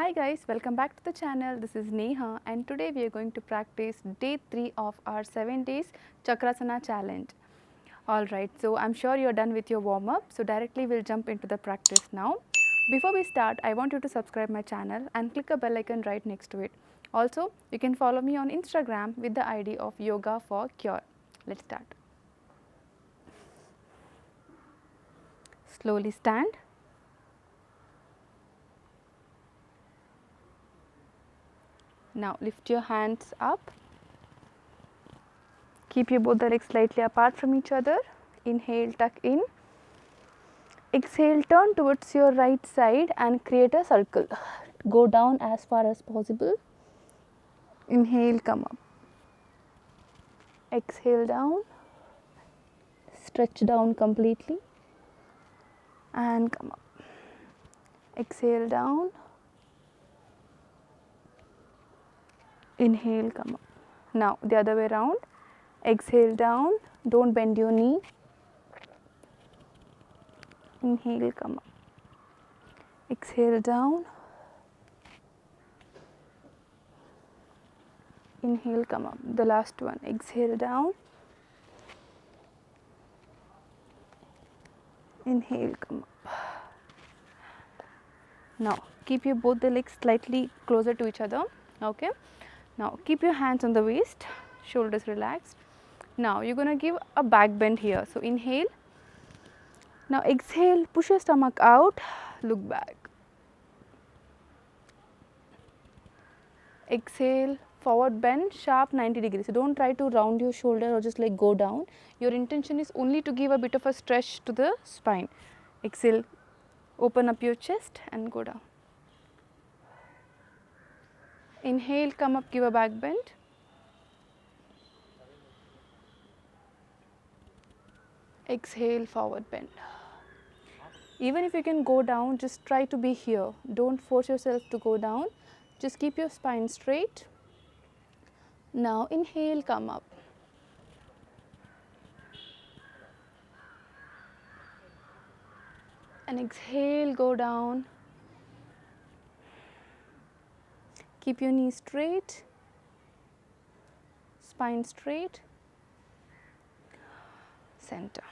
Hi guys, welcome back to the channel. This is Neha and today we are going to practice day 3 of our 7 days Chakrasana challenge. Alright, so I'm sure you're done with your warm up. So directly we'll jump into the practice now. Before we start, I want you to subscribe my channel and click a bell icon right next to it. Also, you can follow me on Instagram with the ID of Yoga for Cure. Let's start. Slowly stand. Now lift your hands up. Keep your both the legs slightly apart from each other. Inhale, tuck in. Exhale, turn towards your right side and create a circle. Go down as far as possible. Inhale, come up. Exhale down. Stretch down completely and come up. Exhale down. Inhale, come up. Now the other way around. Exhale down. Don't bend your knee. Inhale, come up. Exhale down. Inhale, come up. The last one. Exhale down. Inhale, come up. Now keep your both the legs slightly closer to each other. Okay. Now keep your hands on the waist, shoulders relaxed. Now you're going to give a back bend here. So inhale. Now exhale, push your stomach out, look back. Exhale, forward bend, sharp 90 degrees. So don't try to round your shoulder or just like go down. Your intention is only to give a bit of a stretch to the spine. Exhale, open up your chest and go down. Inhale, come up, give a back bend. Exhale, forward bend. Even if you can go down, just try to be here. Don't force yourself to go down. Just keep your spine straight. Now inhale, come up. And exhale, go down. Keep your knees straight, spine straight, center.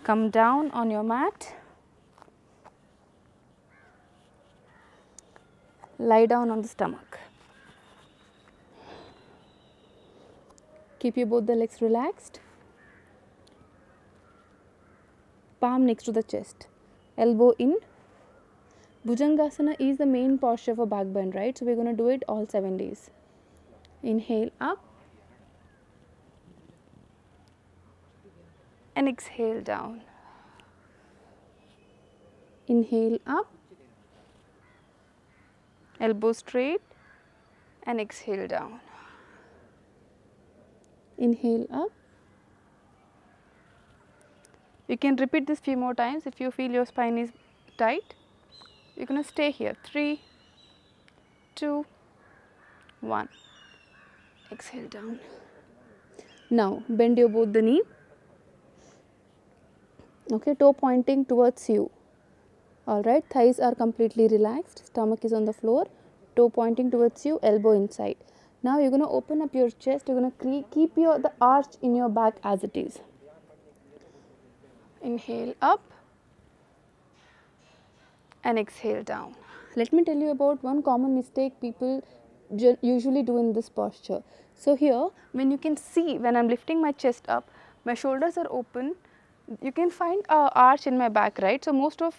Come down on your mat. Lie down on the stomach. Keep your both the legs relaxed. Palm next to the chest. Elbow in. Bhujangasana is the main posture for back bend, right? So we're going to do it all 7 days. Inhale up. And exhale down. Inhale up. Elbow straight and exhale down. Inhale up. You can repeat this few more times if you feel your spine is tight. You're going to stay here. 3, 2, 1. Exhale down. Now bend your both the knee. Okay, toe pointing towards you. Alright, thighs are completely relaxed. Stomach is on the floor. Toe pointing towards you, elbow inside. Now you're going to open up your chest. You're going to keep the arch in your back as it is. Inhale up. And exhale down. Let me tell you about one common mistake people usually do in this posture. So here, when you can see, when I'm lifting my chest up, my shoulders are open. You can find an arch in my back, right? So most of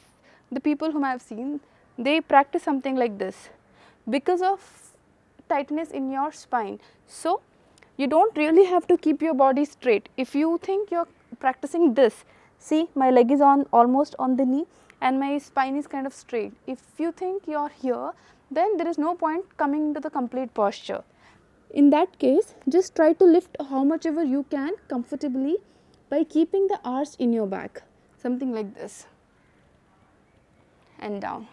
the people whom I have seen, they practice something like this because of tightness in your spine. So you don't really have to keep your body straight. If you think you're practicing this, see my leg is almost on the knee and my spine is kind of straight. If you think you're here, then there is no point coming to the complete posture. In that case, just try to lift how much ever you can comfortably by keeping the arch in your back. Something like this. And down.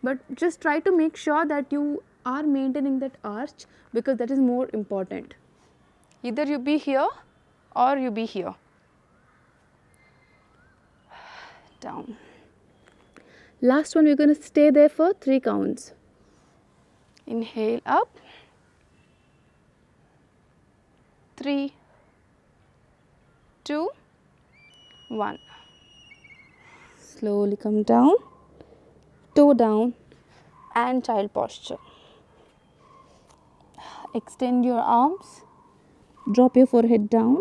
But just try to make sure that you are maintaining that arch because that is more important. Either you be here or you be here. Down. Last one, we're going to stay there for 3 counts. Inhale up, 3, 2, 1. Slowly come down, toe down and child posture. Extend your arms, drop your forehead down.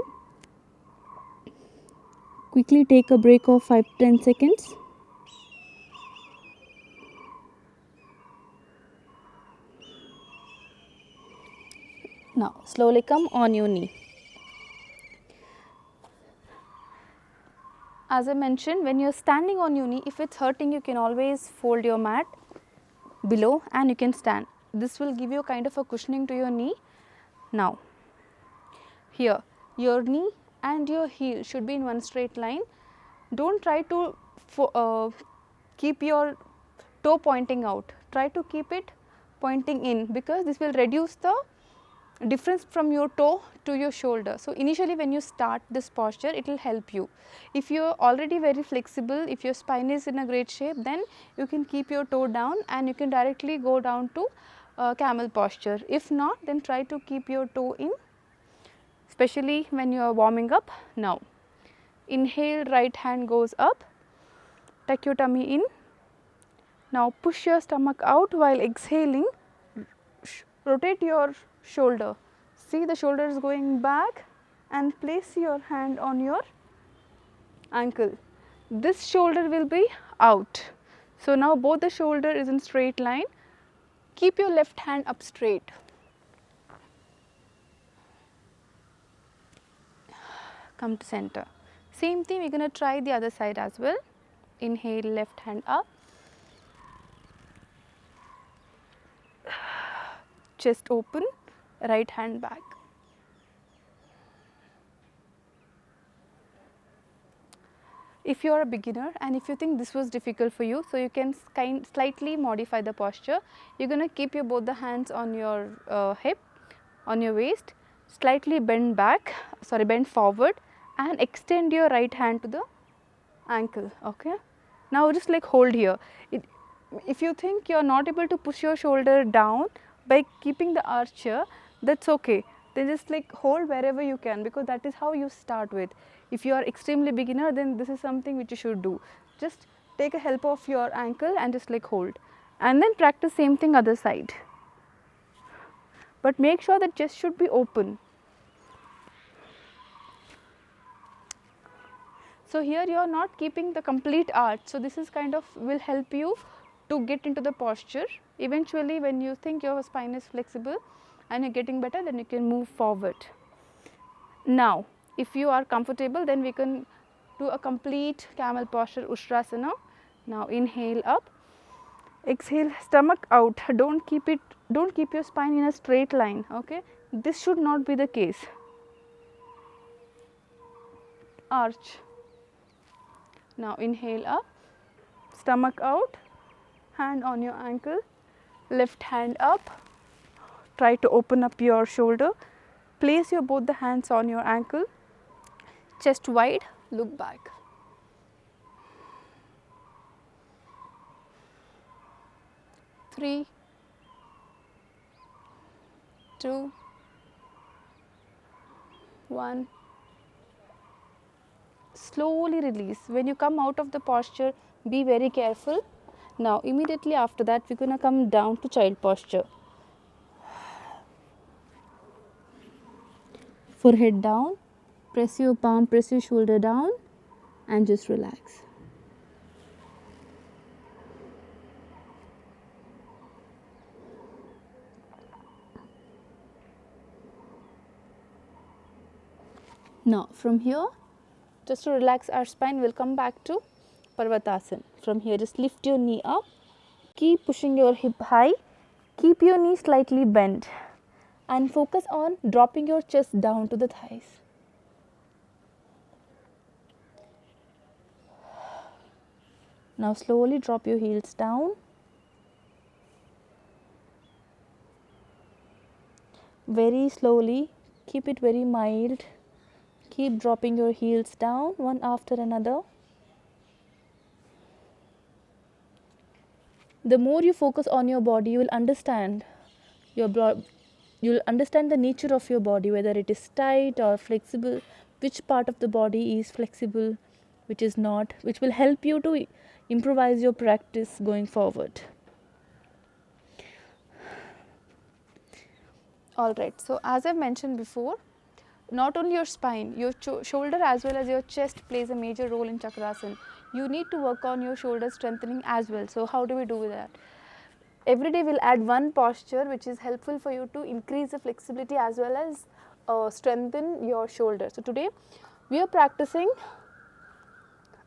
Quickly take a break of 5-10 seconds. Now slowly come on your knee. As I mentioned, when you're standing on your knee, if it's hurting, you can always fold your mat below and you can stand. This will give you kind of a cushioning to your knee. Now, here, your knee and your heel should be in one straight line. Don't try to keep your toe pointing out. Try to keep it pointing in, because this will reduce the difference from your toe to your shoulder. So initially when you start this posture, it will help you. If you are already very flexible, if your spine is in a great shape, then you can keep your toe down and you can directly go down to camel posture. If not, then try to keep your toe in, especially when you are warming up. Now inhale, right hand goes up, tuck your tummy in. Now push your stomach out while exhaling. Rotate your shoulder. See, the shoulder is going back, and place your hand on your ankle. This shoulder will be out. So now both the shoulder is in straight line. Keep your left hand up straight. Come to center. Same thing, we're going to try the other side as well. Inhale, left hand up. Chest open, right hand back. If you are a beginner and if you think this was difficult for you, so you can slightly modify the posture. You're going to keep both the hands on your hip, on your waist, slightly bend forward and extend your right hand to the ankle. Okay. Now just like hold here. If you think you are not able to push your shoulder down by keeping the arch here, that's okay. Then just like hold wherever you can, because that is how you start with. If you are extremely beginner, then this is something which you should do. Just take a help of your ankle and just like hold, and then practice same thing other side. But make sure that chest should be open. So here you are not keeping the complete arch. So this is kind of will help you to get into the posture. Eventually when you think your spine is flexible and you're getting better, then you can move forward. Now if you are comfortable, then we can do a complete camel posture, Ustrasana. Now inhale up, exhale, stomach out. Don't keep your spine in a straight line. Okay, this should not be the case. Arch. Now inhale up, stomach out, hand on your ankle, left hand up. Try to open up your shoulder. Place both the hands on your ankle, chest wide, look back. Three, 2, 1. Slowly release. When you come out of the posture, be very careful. Now immediately after that, we're going to come down to child posture. Forehead down, press your palm, press your shoulder down and just relax. Now from here, just to relax our spine, we'll come back to Parvatasana. From here, just lift your knee up, keep pushing your hip high, keep your knee slightly bent and focus on dropping your chest down to the thighs. Now slowly drop your heels down. Very slowly, keep it very mild. Keep dropping your heels down one after another. The more you focus on your body, you will understand you'll understand the nature of your body, whether it is tight or flexible, which part of the body is flexible, which is not, which will help you to improvise your practice going forward. Alright, so as I mentioned before, not only your spine, your shoulder as well as your chest plays a major role in Chakrasana. You need to work on your shoulder strengthening as well. So how do we do that? Every day we'll add one posture which is helpful for you to increase the flexibility as well as strengthen your shoulder. So today we are practicing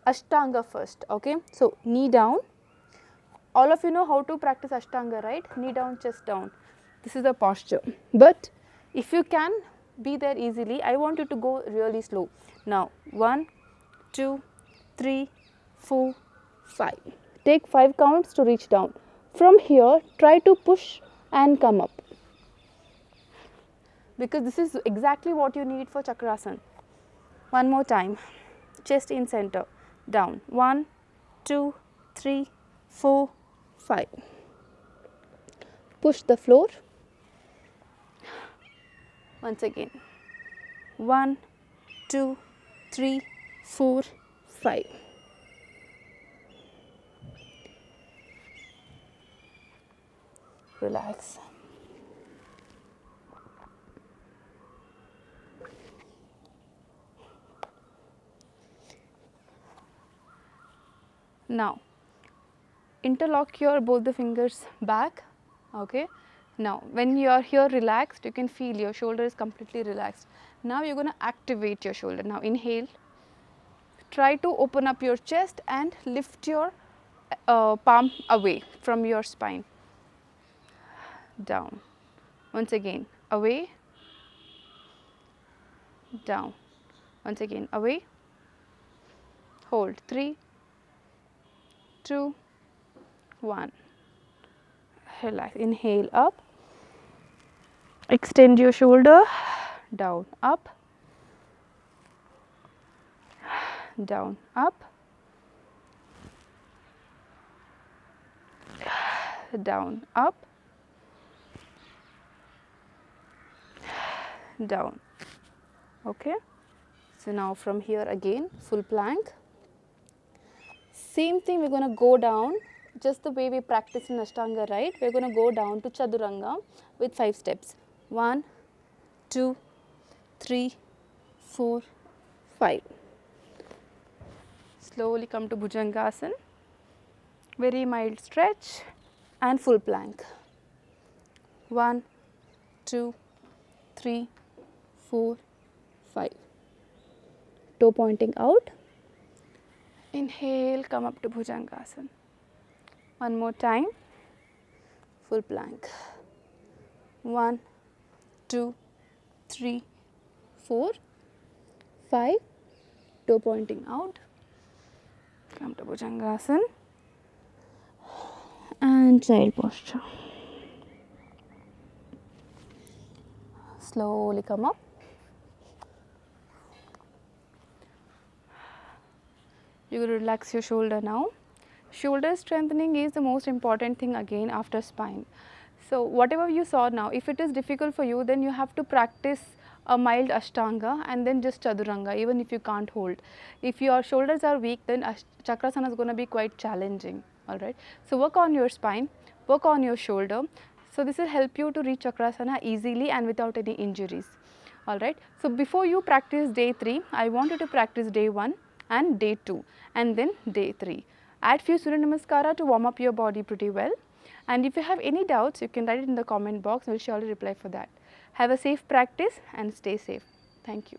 Ashtanga first. Okay, so knee down. All of you know how to practice Ashtanga, right? Knee down, chest down. This is the posture. But if you can be there easily, I want you to go really slow. Now 1, 2, 3, 4, 5. Take 5 counts to reach down. From here, try to push and come up, because this is exactly what you need for Chakrasana. One more time, chest in center, down. 1, 2, 3, 4, 5. Push the floor. Once again, 1, 2, 3, 4, 5. Relax. Now, interlock your both the fingers back. Okay. Now, when you are here relaxed, you can feel your shoulder is completely relaxed. Now, you're going to activate your shoulder. Now, inhale. Try to open up your chest and lift your palm away from your spine. Down. Once again, away. Down. Once again, away. Hold. 3, 2, 1. Relax. Inhale up. Extend your shoulder. Down, up. Down, up. Down, up. Down. Okay. So now from here again, full plank. Same thing, we're going to go down just the way we practice in Ashtanga, right? We're going to go down to Chaturanga with 5 steps. 1, 2, 3, 4, 5. Slowly come to Bhujangasana. Very mild stretch and full plank. 1, 2, 3, 4, 5. Toe pointing out. Inhale, come up to Bhujangasana. One more time. Full plank. 1, 2, 3, 4, 5. Toe pointing out. Come to Bhujangasana. And child posture. Slowly come up. You will relax your shoulder now. Shoulder strengthening is the most important thing again after spine. So whatever you saw now, if it is difficult for you, then you have to practice a mild Ashtanga and then just Chaturanga, even if you can't hold. If your shoulders are weak, then Chakrasana is going to be quite challenging. Alright. So work on your spine, work on your shoulder. So this will help you to reach Chakrasana easily and without any injuries. Alright. So before you practice day 3, I want you to practice day 1 and day 2 and then day 3. Add few Surya Namaskara to warm up your body pretty well. And if you have any doubts, you can write it in the comment box. We will surely reply for that. Have a safe practice and stay safe. Thank you.